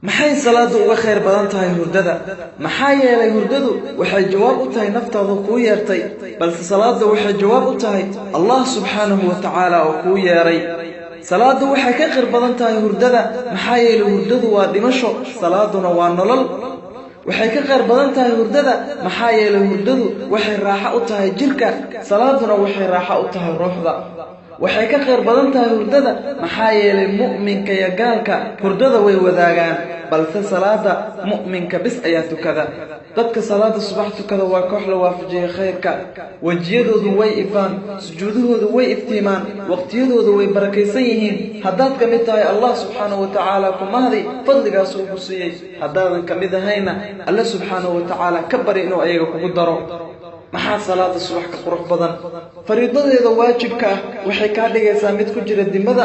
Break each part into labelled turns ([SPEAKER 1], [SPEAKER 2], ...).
[SPEAKER 1] maxay salaadu uga khayr badan tahay hurdada maxaa yeelay hurdadu waxay jawaab u tahay naftaadu kuu yeertay balse salaadu waxay jawaab u tahay Allah subhanahu wa ta'ala oo kuu yeeray salaadu waxay ka khayr badan tahay hurdada maxaa yeelay hurdadu waa dhimasho salaaduna waa nolol waxay ka khayr badan tahay hurdada maxaa yeelay hurdadu waxay raaxo u tahay jirka salaaduna waxay raaxo u tahay ruuxda waxay ka khayr badan tahay hurdada maxaa yeelay mu'minka iyo gaalka hurdada way wadaagaan balse salaada mu'minka bis ayaa tukada dadka salaada subax tukada waa koox la waafajiyay khayrka wajiyadoodu way ifaan sujuudahoodu way iftiimaan waqtiyadoodu way barakaysan yihiin haddaad ka mid tahay Allah subhanahu wa ta'ala ku mahdi fadligaas uu ku siiyay haddaadan ka mid ahayna Allah subhanahu wa ta'ala ka bari inuu ayaga kugu daro maxaa salaada subax ka qurux badan fariidadeeda waajibka ah waxay ka dhigaysaa mid ku jira dimada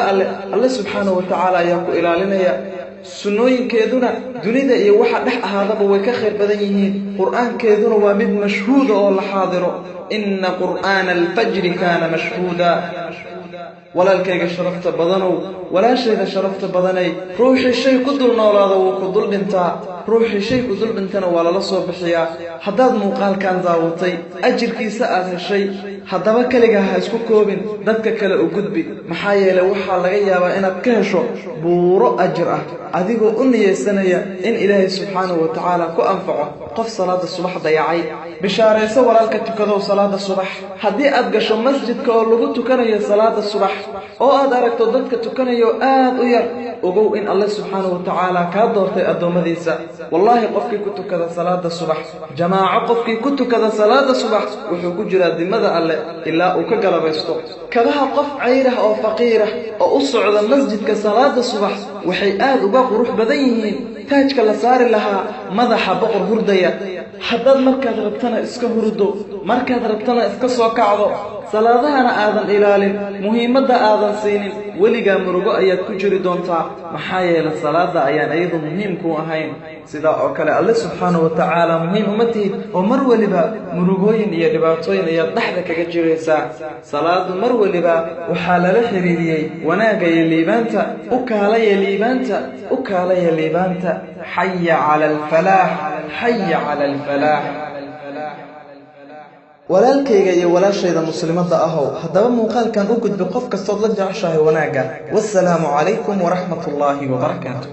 [SPEAKER 1] alle subhanahu wa ta'ala ayaa ku ilaalinaya sunnooyinkeeduna dunida iyo waxa dhex ahaadaba way ka khayr badan yihiin quraankeeduna waa mid mashhuud oo la xaadiro inna qur'aan al-fajr kana mashhuuda walaalkayga sharafta badanow walaashayda sharafta badanay ruuxii shay ku dul noolaado wuu ku dul dhintaa ruuxii shay ku dul dhintana waa lala soo bixiyaa haddaad muuqaalkan daawatay ajirkiisa aad heshay haddaba kaliga ha isku koobin dadka kale u gudbi maxaa yeelay waxaa laga yaabaa inaad ka hesho buuro ajir ah adigoo u niyeysanaya in ilaahay subxaanahu wa tacaala ku anfaco qof salaada subax dayacay bishaarayso walaalka tukadow salaada subax haddii aad gasho masjidka oo lagu tukanayo salaada subax oo aad aragto dadka tukanayo aad u yar ogow in Allah subhanahu wa ta'ala ka doortay adoomadiisa wallahi qofkii ku tukada salaada subax jamaaco qofkii ku tukada salaada subax wuxuu ku jiraa dimada alle ilaa uu ka galabaysto kabaha qof cayrah oo faqiirah oo u socda masjidka salaada subax waxay aad uga qurux badan yihiin taajka la saari lahaa madaxa boqor hurdaya haddaad markaad rabtana iska hurdo markaad rabtana iska soo kacdo salaadahana aadan ilaalin muhiimadda aadan siinin weligaa murugo ayaad ku jiri doontaa maxaa yeelay salaada ayaan iyadu muhiim ku ahayn sidaa oo kale alle subxaanahu wa tacaala muhiim uma tihid oo mar waliba murugooyin iyo dhibaatooyin ayaad dhexda kaga jiraysaa salaadu mar waliba waxaa lala xiriiriyey wanaagga iyo liibaanta u kaalaya liibaanta u kaalaya liibaanta xaya cala alfalaax xaya cala alfalaax walaalkayga iyo walaashayda muslimadda ahow haddaba muuqaalkan u gudbi qof kastood la jeceshahay wanaagga wassalaamu calaykum waraxmatullaahi wabarakaatuh